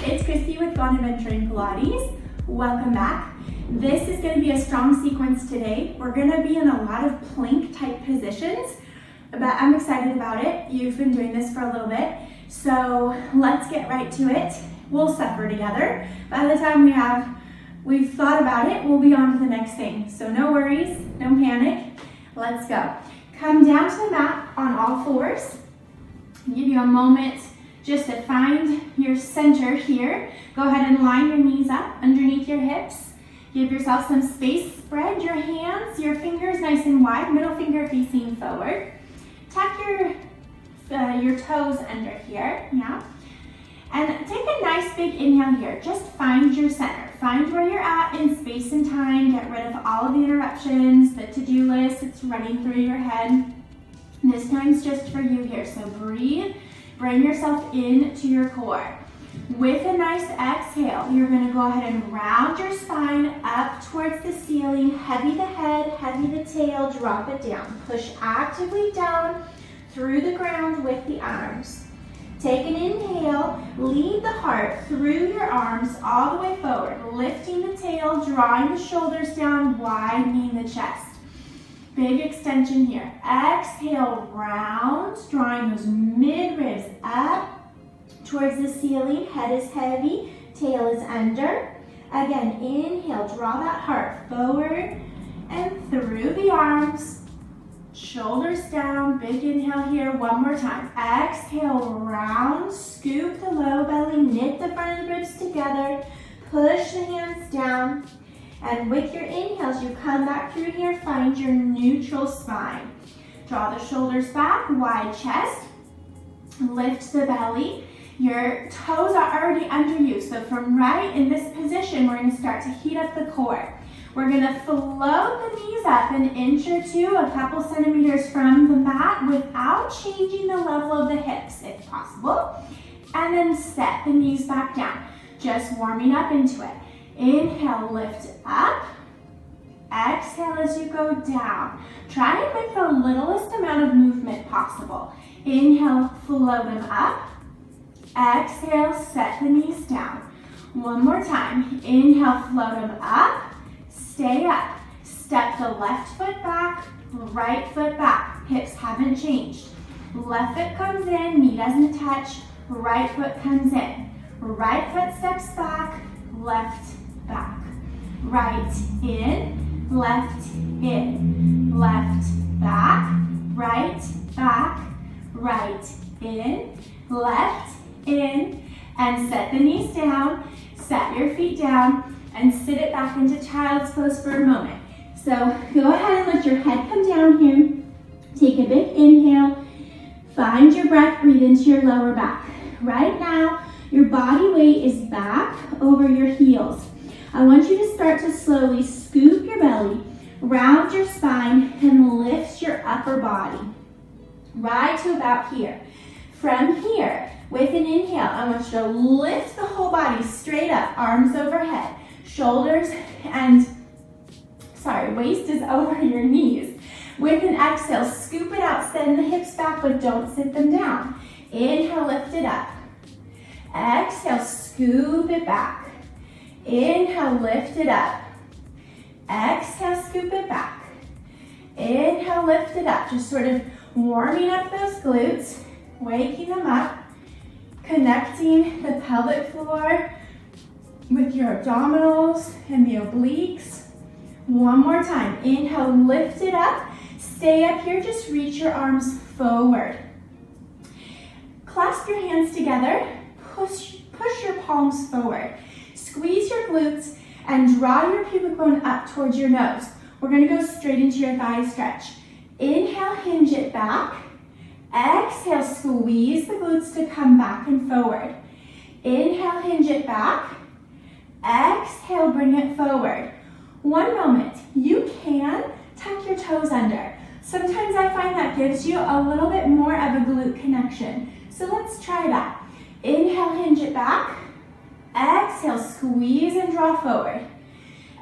It's Christy with Untitled Pilates. Welcome back. This is going to be a strong sequence today. We're going to be in a lot of plank type positions, but I'm excited about it. You've been doing this for a little bit, so let's get right to it. We'll suffer together. By the time we've thought about it, we'll be on to the next thing. So no worries, no panic. Let's go. Come down to the mat on all fours. I'll give you a moment just to find your center here. Go ahead and line your knees up underneath your hips. Give yourself some space. Spread your hands, your fingers nice and wide, middle finger facing forward. Tuck your toes under here, yeah. And take a nice big inhale here. Just find your center. Find where you're at in space and time. Get rid of all of the interruptions, the to-do list that's running through your head. This time's just for you here, so breathe. Bring yourself into your core. With a nice exhale, you're going to go ahead and round your spine up towards the ceiling. Heavy the head, heavy the tail, drop it down. Push actively down through the ground with the arms. Take an inhale, lead the heart through your arms all the way forward, lifting the tail, drawing the shoulders down, widening the chest. Big extension here. Exhale, round, drawing those mid-ribs up towards the ceiling. Head is heavy, tail is under. Again, inhale, draw that heart forward and through the arms. Shoulders down, big inhale here. One more time. Exhale, round, scoop the low belly, knit the front of the ribs together. Push the hands down. And with your inhales, you come back through here, find your neutral spine. Draw the shoulders back, wide chest. Lift the belly. Your toes are already under you. So from right in this position, we're gonna start to heat up the core. We're gonna float the knees up an inch or two, a couple centimeters from the mat without changing the level of the hips if possible. And then set the knees back down, just warming up into it. Inhale, lift up. Exhale as you go down. Try and make the littlest amount of movement possible. Inhale, float them up. Exhale, set the knees down. One more time. Inhale, float them up. Stay up. Step the left foot back, right foot back. Hips haven't changed. Left foot comes in, knee doesn't touch. Right foot comes in. Right foot steps back, left back. Right in, left in. Left back, right back. Right in, left in. And set the knees down. Set your feet down. And sit it back into child's pose for a moment. So go ahead and let your head come down here. Take a big inhale. Find your breath, breathe into your lower back. Right now, your body weight is back over your heels. I want you to start to slowly scoop your belly, round your spine, and lift your upper body. Right to about here. From here, with an inhale, I want you to lift the whole body straight up, arms overhead. Shoulders and, waist is over your knees. With an exhale, scoop it out, send the hips back, but don't sit them down. Inhale, lift it up. Exhale, scoop it back. Inhale, lift it up. Exhale, scoop it back. Inhale, lift it up. Just sort of warming up those glutes, waking them up, connecting the pelvic floor with your abdominals and the obliques. One more time. Inhale, lift it up. Stay up here, just reach your arms forward. Clasp your hands together. Push your palms forward. Squeeze your glutes and draw your pubic bone up towards your nose. We're gonna go straight into your thigh stretch. Inhale, hinge it back. Exhale, squeeze the glutes to come back and forward. Inhale, hinge it back. Exhale, bring it forward. One moment. You can tuck your toes under. Sometimes I find that gives you a little bit more of a glute connection. So let's try that. Inhale, hinge it back. Exhale, squeeze and draw forward.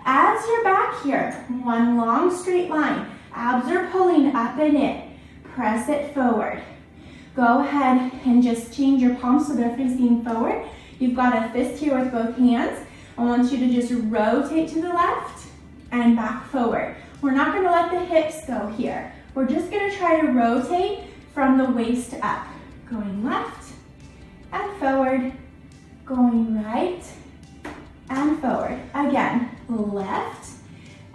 As you're back here, one long straight line. Abs are pulling up and in. Press it forward. Go ahead and just change your palms so they're facing forward. You've got a fist here with both hands. I want you to just rotate to the left and back forward. We're not going to let the hips go here. We're just going to try to rotate from the waist up. Going left and forward, going right and forward. Again, left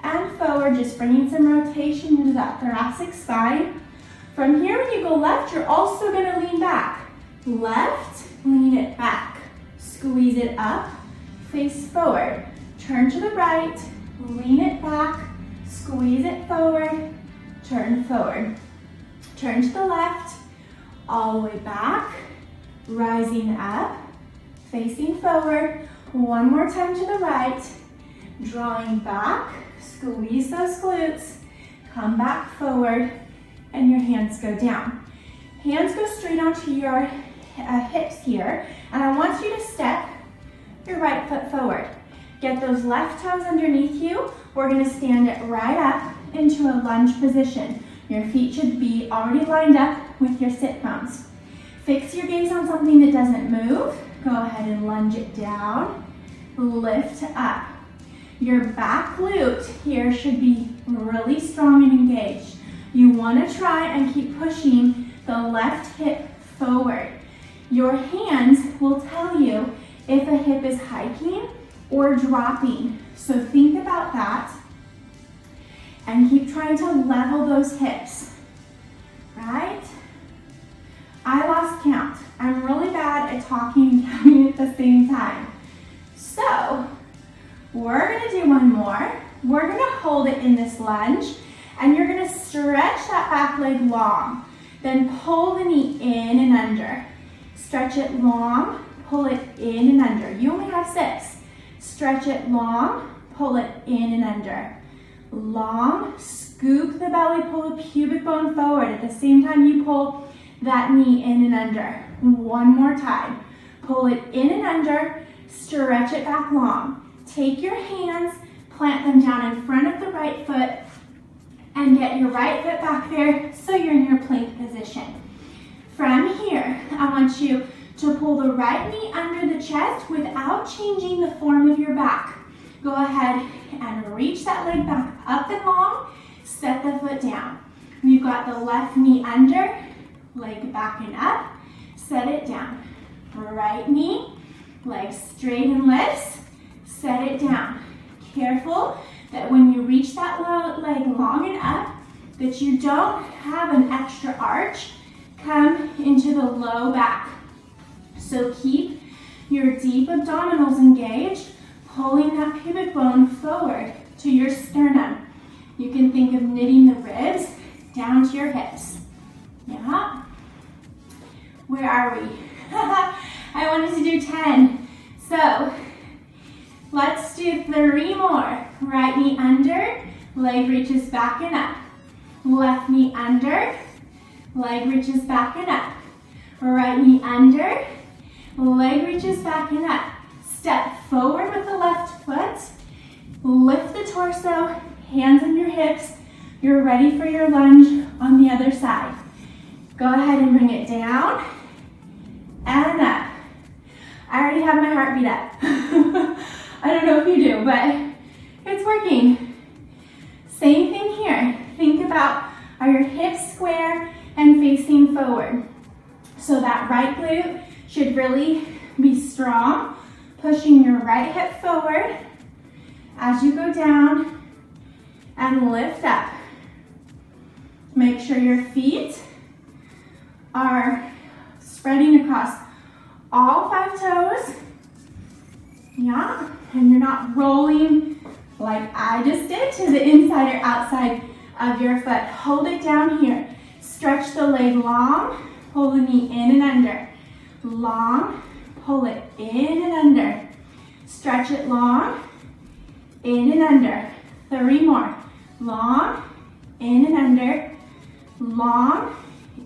and forward, just bringing some rotation into that thoracic spine. From here, when you go left, you're also going to lean back. Left, lean it back. Squeeze it up, face forward. Turn to the right, lean it back, squeeze it forward, turn forward. Turn to the left, all the way back, rising up, facing forward. One more time to the right, drawing back, squeeze those glutes, come back forward, and your hands go down. Hands go straight onto your hips here, and I want you to step your right foot forward. Get those left toes underneath you. We're gonna stand it right up into a lunge position. Your feet should be already lined up with your sit bones. Fix your gaze on something that doesn't move. Go ahead and lunge it down, lift up. Your back glute here should be really strong and engaged. You wanna try and keep pushing the left hip forward. Your hands will tell you if a hip is hiking or dropping. So think about that and keep trying to level those hips, right? I lost count. I'm really bad at talking and counting at the same time. So we're gonna do one more. We're gonna hold it in this lunge, and you're gonna stretch that back leg long. Then pull the knee in and under. Stretch it long, pull it in and under. You only have 6. Stretch it long, pull it in and under. Long, scoop the belly, pull the pubic bone forward. At the same time you pull that knee in and under. One more time. Pull it in and under, stretch it back long. Take your hands, plant them down in front of the right foot, and get your right foot back there so you're in your plank position. From here, I want you to pull the right knee under the chest without changing the form of your back. Go ahead and reach that leg back up and long, set the foot down. We've got the left knee under, leg back and up, set it down. Right knee, leg straight and lifts, set it down. Careful that when you reach that leg long and up, that you don't have an extra arch come into the low back. So keep your deep abdominals engaged, pulling that pubic bone forward to your sternum. You can think of knitting the ribs down to your hips. Yeah. Where are we? I wanted to do 10. So let's do 3 more. Right knee under, leg reaches back and up. Left knee under, leg reaches back and up. Right knee under, leg reaches back and up. Step forward with the left foot. Lift the torso, hands on your hips. You're ready for your lunge on the other side. Go ahead and bring it down and up. I already have my heart beat up. I don't know if you do, but it's working. Same thing here. Think about, are your hips square and facing forward? So that right glute should really be strong, pushing your right hip forward as you go down and lift up. Make sure your feet are spreading across all 5 toes. Yeah, and you're not rolling like I just did to the inside or outside of your foot. Hold it down here. Stretch the leg long, pull the knee in and under. Long, pull it in and under. Stretch it long, in and under. 3 more. Long, in and under. Long,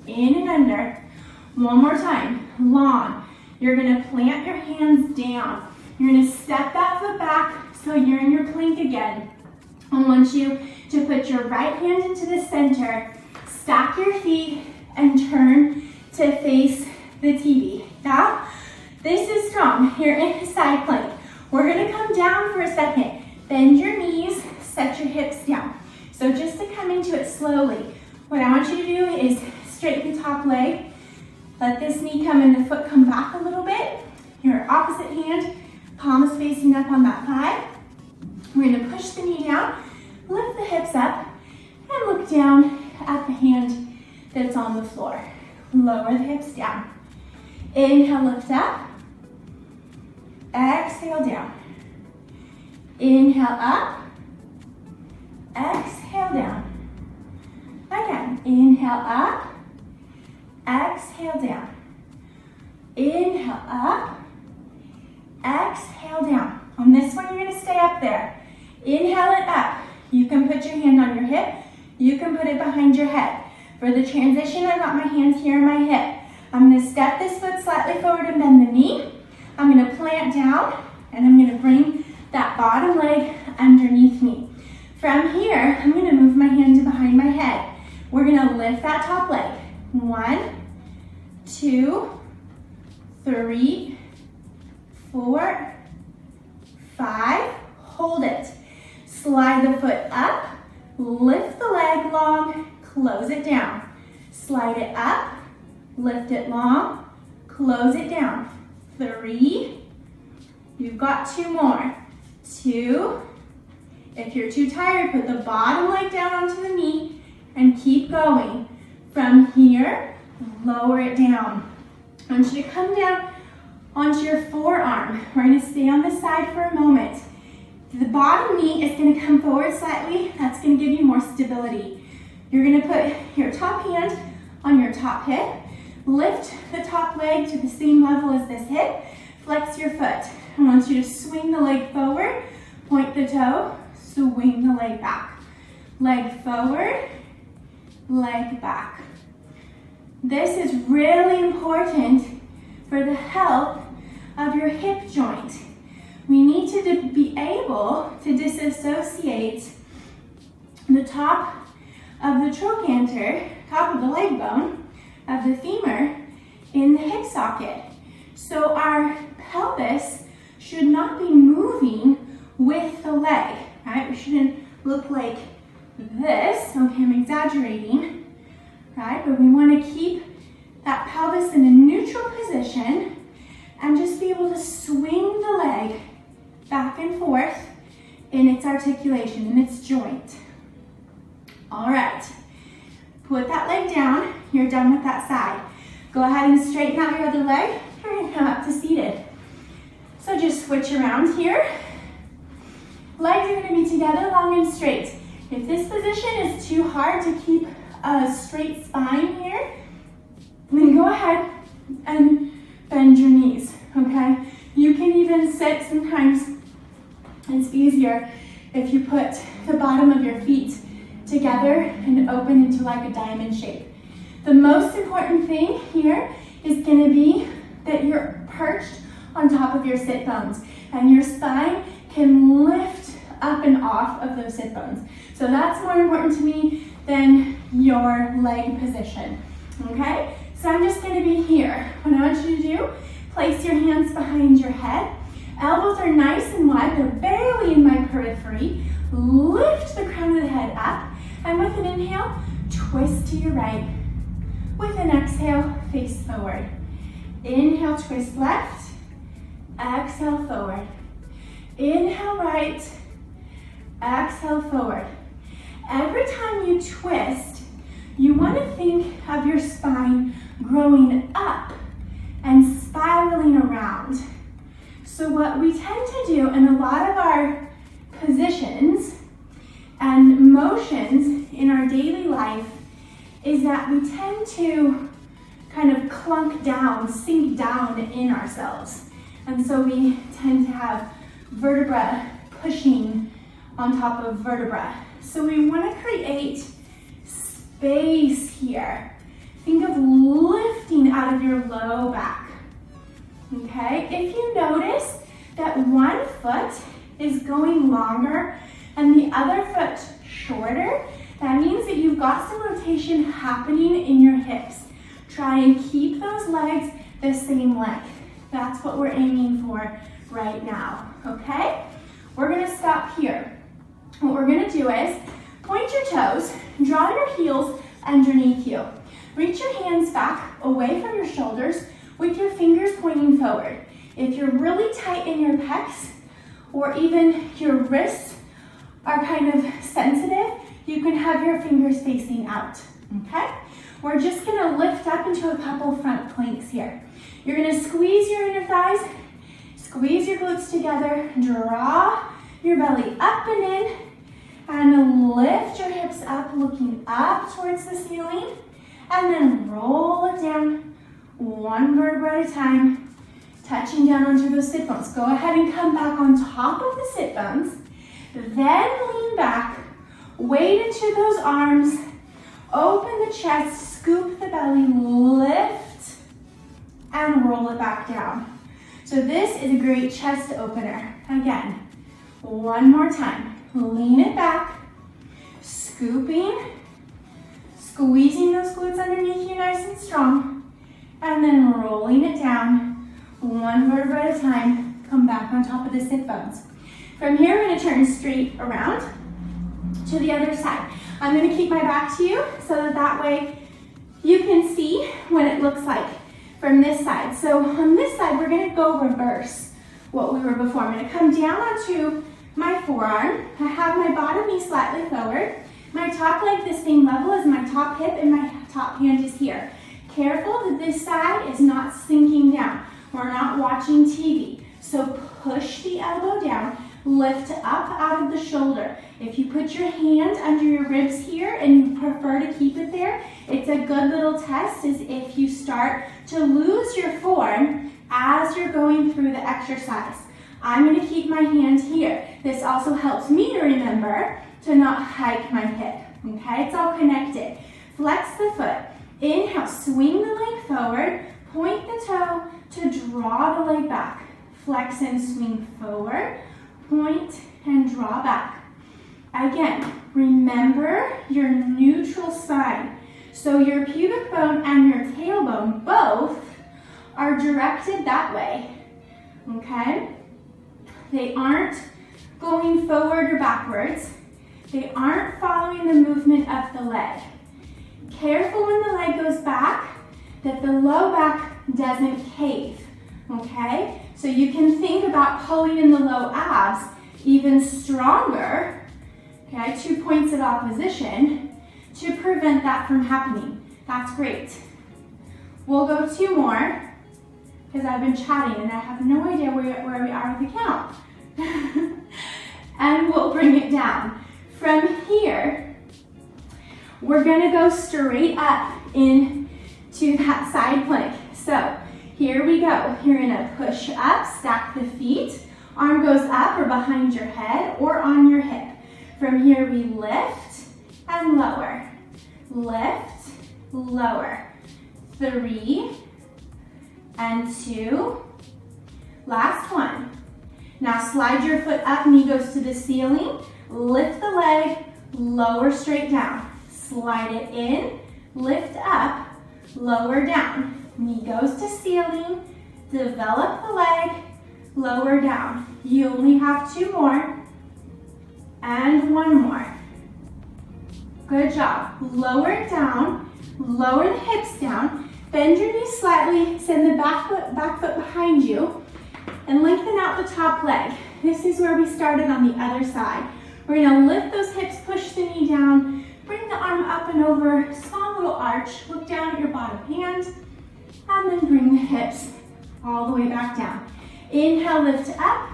in and under. One more time. Long. You're gonna plant your hands down. You're gonna step that foot back so you're in your plank again. I want you to put your right hand into the center, stack your feet, and turn to face the TV. Yeah? This is strong. You're in a side plank. We're gonna come down for a second. Bend your knees, set your hips down. So just to come into it slowly, what I want you to do is straighten the top leg. Let this knee come and the foot come back a little bit. Your opposite hand, palm is facing up on that thigh. We're gonna push the knee down, lift the hips up, and look down at the hand that's on the floor. Lower the hips down. Inhale, lift up. Exhale, down. Inhale, up. Exhale, down. Again, inhale, up. Exhale, down. Inhale, up. Exhale, down. On this one, you're gonna stay up there. Inhale it up. You can put your hand on your hip. You can put it behind your head. For the transition, I've got my hands here on my hip. I'm gonna step this foot slightly forward and bend the knee. I'm gonna plant down, and I'm gonna bring that bottom leg underneath me. From here, I'm gonna move my hand to behind my head. We're gonna lift that top leg. 1, 2, 3, 4, 5. Hold it. Slide the foot up, lift the leg long, close it down. Slide it up, lift it long, close it down. 3. You've got 2 more. 2. If you're too tired, put the bottom leg down onto the knee and keep going. From here, lower it down. I want you to come down onto your forearm. We're gonna stay on this side for a moment. The bottom knee is gonna come forward slightly. That's gonna give you more stability. You're gonna put your top hand on your top hip. Lift the top leg to the same level as this hip. Flex your foot. I want you to swing the leg forward, point the toe, swing the leg back. Leg forward, leg back. This is really important for the health of your hip joint. We need to be able to disassociate the top of the trochanter, top of the leg bone, of the femur in the hip socket. So our pelvis should not be moving with the leg, right? We shouldn't look like this. Okay, I'm exaggerating, right? But we want to keep that pelvis in a neutral position and just be able to swing the leg back and forth in its articulation, in its joint. All right, put that leg down. You're done with that side. Go ahead and straighten out your other leg. You're gonna come up to seated. So just switch around here. Legs are gonna be together, long and straight. If this position is too hard to keep a straight spine here, then go ahead and bend your knees, okay? You can even sit sometimes. It's easier if you put the bottom of your feet together and open into like a diamond shape. The most important thing here is going to be that you're perched on top of your sit bones and your spine can lift up and off of those sit bones. So that's more important to me than your leg position, okay? So I'm just going to be here. What I want you to do, place your hands behind your head. Elbows are nice and wide, they're barely in my periphery. Lift the crown of the head up, and with an inhale, twist to your right. With an exhale, face forward. Inhale, twist left. Exhale, forward. Inhale, right. Exhale, forward. Every time you twist, you want to think of your spine growing up and spiraling around. So what we tend to do in a lot of our positions and motions in our daily life is that we tend to kind of clunk down, sink down in ourselves. And so we tend to have vertebra pushing on top of vertebra. So we want to create space here. Think of lifting out of your low back. Okay, if you notice that one foot is going longer and the other foot shorter, that means that you've got some rotation happening in your hips. Try and keep those legs the same length. That's what we're aiming for right now, okay? We're gonna stop here. What we're gonna do is point your toes, draw your heels underneath you. Reach your hands back away from your shoulders with your fingers pointing forward. If you're really tight in your pecs or even your wrists are kind of sensitive, you can have your fingers facing out, okay? We're just gonna lift up into a couple front planks here. You're gonna squeeze your inner thighs, squeeze your glutes together, draw your belly up and in, and lift your hips up, looking up towards the ceiling, and then roll it down, one vertebra at a time, touching down onto those sit bones. Go ahead and come back on top of the sit bones, then lean back, weight into those arms, open the chest, scoop the belly, lift, and roll it back down. So this is a great chest opener. Again, one more time. Lean it back, scooping, squeezing those glutes underneath you nice and strong, and then rolling it down, one vertebra at a time. Come back on top of the sit bones. From here, we're gonna turn straight around to the other side. I'm gonna keep my back to you so that way you can see what it looks like from this side. So on this side, we're gonna go reverse what we were before. I'm gonna come down onto my forearm. I have my bottom knee slightly forward. My top leg the same level as my top hip, and my top hand is here. Careful that this side is not sinking down. We're not watching TV. So push the elbow down, lift up out of the shoulder. If you put your hand under your ribs here and you prefer to keep it there, it's a good little test is if you start to lose your form as you're going through the exercise. I'm gonna keep my hand here. This also helps me to remember to not hike my hip, okay? It's all connected. Flex the foot. Inhale, swing the leg forward, point the toe to draw the leg back. Flex and swing forward, point and draw back. Again, remember your neutral spine. So your pubic bone and your tailbone both are directed that way, okay? They aren't going forward or backwards. They aren't following the movement of the leg. Careful when the leg goes back that the low back doesn't cave, okay? So you can think about pulling in the low abs even stronger, okay? 2 points of opposition to prevent that from happening. That's great. We'll go 2 more because I've been chatting and I have no idea where we are with the count. And we'll bring it down. From here, we're gonna go straight up into that side plank. So here we go. You're gonna push up, stack the feet. Arm goes up or behind your head or on your hip. From here, we lift and lower. Lift, lower. 3 and 2. Last one. Now slide your foot up, knee goes to the ceiling. Lift the leg, lower straight down. Slide it in, lift up, lower down. Knee goes to ceiling, develop the leg, lower down. You only have 2 more, and 1 more. Good job. Lower it down, lower the hips down, bend your knees slightly, send the back foot behind you, and lengthen out the top leg. This is where we started on the other side. We're gonna lift those hips, push the knee down, bring the arm up and over, small little arch, look down at your bottom hand, and then bring the hips all the way back down. Inhale, lift up,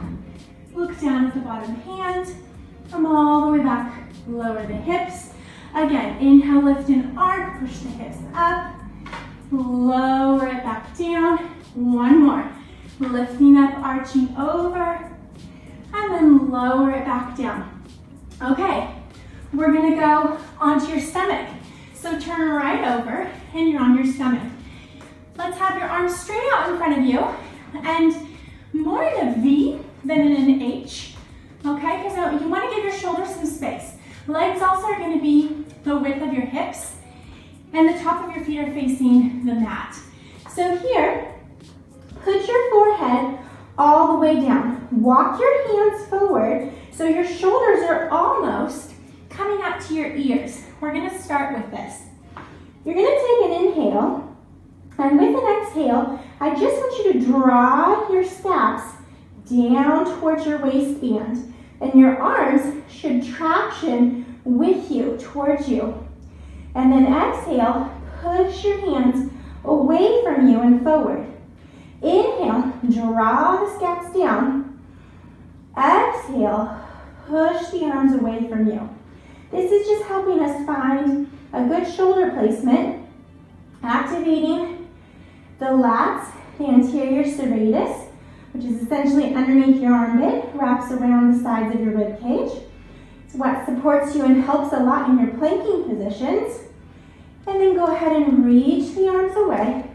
look down at the bottom hand, come all the way back, lower the hips. Again, inhale, lift an arc, push the hips up, lower it back down. 1 more. Lifting up, arching over, and then lower it back down. Okay, we're gonna go onto your stomach. So turn right over and you're on your stomach. Let's have your arms straight out in front of you and more in a V than in an H, okay? Because you wanna give your shoulders some space. Legs also are gonna be the width of your hips and the top of your feet are facing the mat. So here, Put your forehead all the way down. Walk your hands forward so your shoulders are almost coming up to your ears. We're gonna start with this. You're gonna take an inhale, and with an exhale, I just want you to draw your scaps down towards your waistband, and your arms should traction with you, towards you. And then exhale, push your hands away from you and forward. Inhale, draw the scaps down. Exhale, push the arms away from you. This is just helping us find a good shoulder placement, activating the lats, the anterior serratus, which is essentially underneath your armpit, wraps around the sides of your rib cage. It's what supports you and helps a lot in your planking positions. And then go ahead and reach the arms away,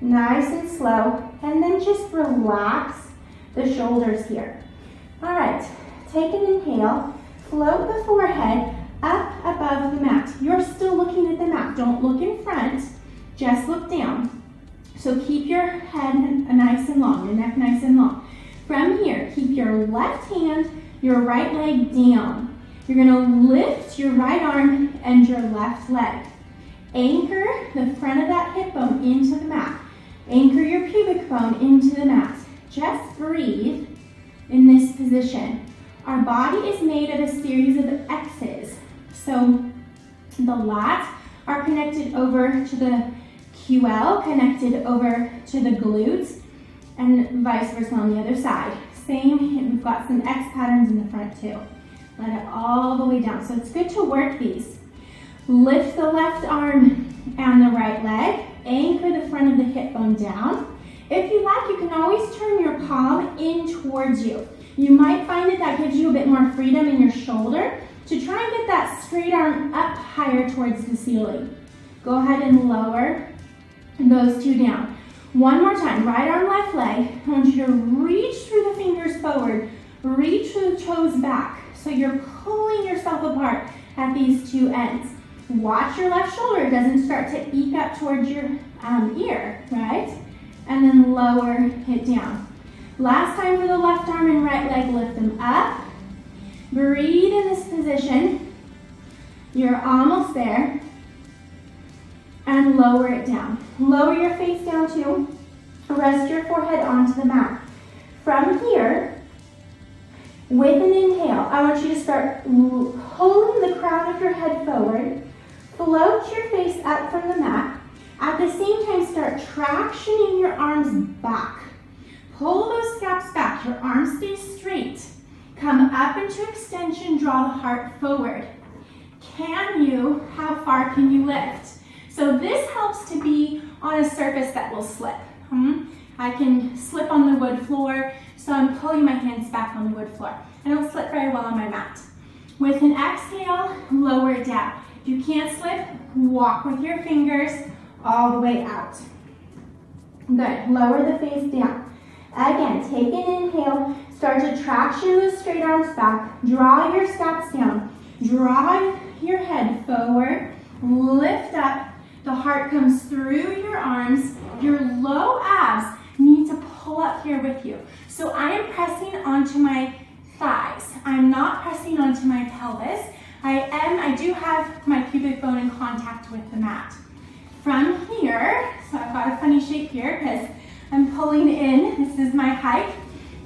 nice and slow, and then just relax the shoulders here. All right, take an inhale, float the forehead up above the mat. You're still looking at the mat. Don't look in front, just look down. So keep your head nice and long, your neck nice and long. From here, keep your left hand, your right leg down. You're gonna lift your right arm and your left leg. Anchor the front of that hip bone into the mat. Anchor your pubic bone into the mat. Just breathe in this position. Our body is made of a series of X's. So the lats are connected over to the QL, connected over to the glutes, and vice versa on the other side. Same, we've got some X patterns in the front too. Let it all the way down. So it's good to work these. Lift the left arm and the right leg. Anchor the front of the hip bone down. If you like, you can always turn your palm in towards you. You might find that gives you a bit more freedom in your shoulder to try and get that straight arm up higher towards the ceiling. Go ahead and lower those two down. One more time, right arm, left leg. I want you to reach through the fingers forward, reach through the toes back. So you're pulling yourself apart at these two ends. Watch your left shoulder doesn't start to eke up towards your ear, right? And then lower it down. Last time for the left arm and right leg, lift them up. Breathe in this position. You're almost there. And lower it down. Lower your face down too. Rest your forehead onto the mat. From here, with an inhale, I want you to start pulling the crown of your head forward. Float your face up from the mat. At the same time, start tractioning your arms back. Pull those scaps back. Your arms stay straight. Come up into extension. Draw the heart forward. How far can you lift? So this helps to be on a surface that will slip. I can slip on the wood floor, so I'm pulling my hands back on the wood floor. I don't slip very well on my mat. With an exhale, lower it down. If you can't slip, walk with your fingers all the way out. Good, lower the face down. Again, take an inhale, start to traction those straight arms back. Draw your scaps down. Draw your head forward, lift up. The heart comes through your arms. Your low abs need to pull up here with you. So I am pressing onto my thighs. I'm not pressing onto my pelvis. I do have my pubic bone in contact with the mat. From here, so I've got a funny shape here because I'm pulling in. This is my hike.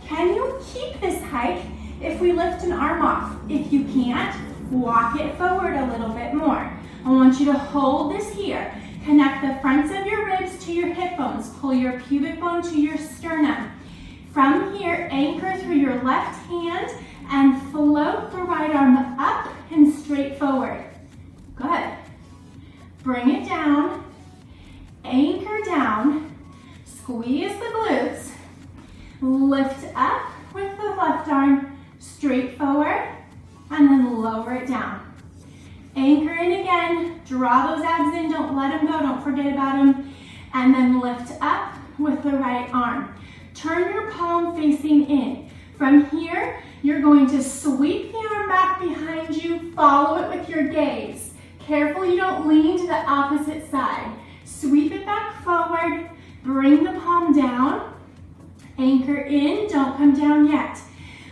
Can you keep this hike if we lift an arm off? If you can't, walk it forward a little bit more. I want you to hold this here. Connect the fronts of your ribs to your hip bones. Pull your pubic bone to your sternum. From here, anchor through your left hand and float the right arm up and straight forward. Good. Bring it down. Anchor down. Squeeze the glutes. Lift up with the left arm, straight forward, and then lower it down. Anchor in again, draw those abs in, don't let them go, don't forget about them. And then lift up with the right arm. Turn your palm facing in. From here, you're going to sweep the arm back behind you, follow it with your gaze. Careful you don't lean to the opposite side. Sweep it back forward, bring the palm down, Anchor in, don't come down yet.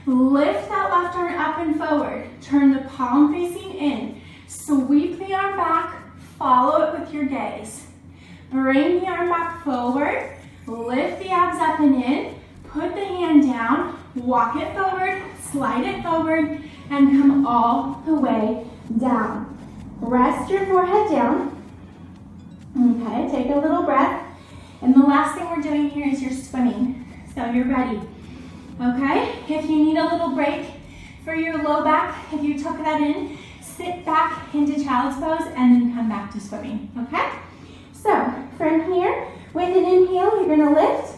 Lift that left arm up and forward. Turn the palm facing in. Sweep the arm back, follow it with your gaze. Bring the arm back forward, lift the abs up and in, put the hand down, walk it forward, slide it forward, and come all the way down. Rest your forehead down. Okay, take a little breath. And the last thing we're doing here is you're swimming. So you're ready. Okay, if you need a little break for your low back, if you took that in, sit back into child's pose and then come back to swimming, okay? So from here, with an inhale, you're gonna lift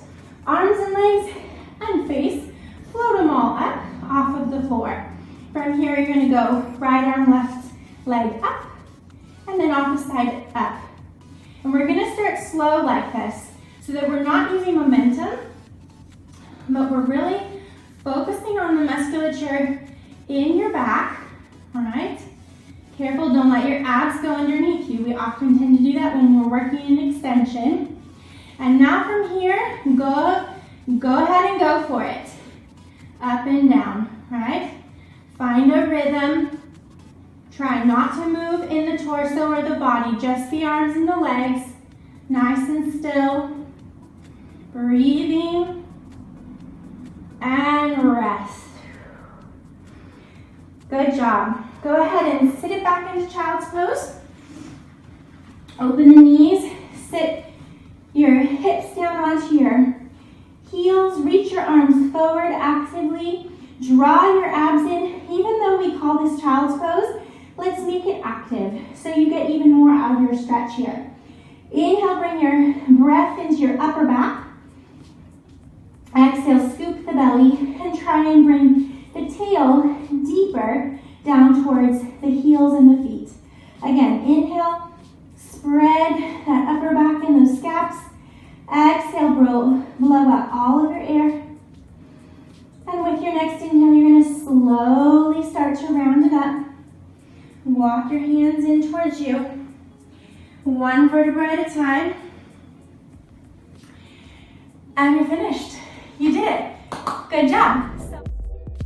arms and legs and face, float them all up off of the floor. From here, you're gonna go right arm, left leg up, and then opposite side up. And we're gonna start slow like this so that we're not using momentum, but we're really focusing on the musculature in your back, all right? Careful, don't let your abs go underneath you. We often tend to do that when we're working in extension. And now from here, go ahead and go for it. Up and down, all right? Find a rhythm. Try not to move in the torso or the body, just the arms and the legs. Nice and still. Breathing. And rest. Good job. Go ahead and sit it back into child's pose. Open the knees. Sit your hips down onto your heels. Reach your arms forward actively. Draw your abs in. Even though we call this child's pose, let's make it active so you get even more out of your stretch here. Inhale, bring your breath into your upper back. Exhale, scoop the belly and try and bring the tail deeper down towards the heels and the feet. Again, inhale, spread that upper back and those scaps. Exhale, blow out all of your air. And with your next inhale, you're going to slowly start to round it up. Walk your hands in towards you. One vertebra at a time. And you're finished. You did it. Good job.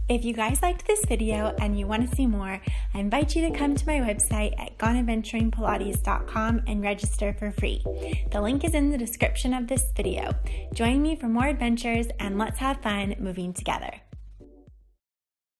If you guys liked this video and you want to see more, I invite you to come to my website at goneadventuringpilates.com and register for free. The link is in the description of this video. Join me for more adventures and let's have fun moving together.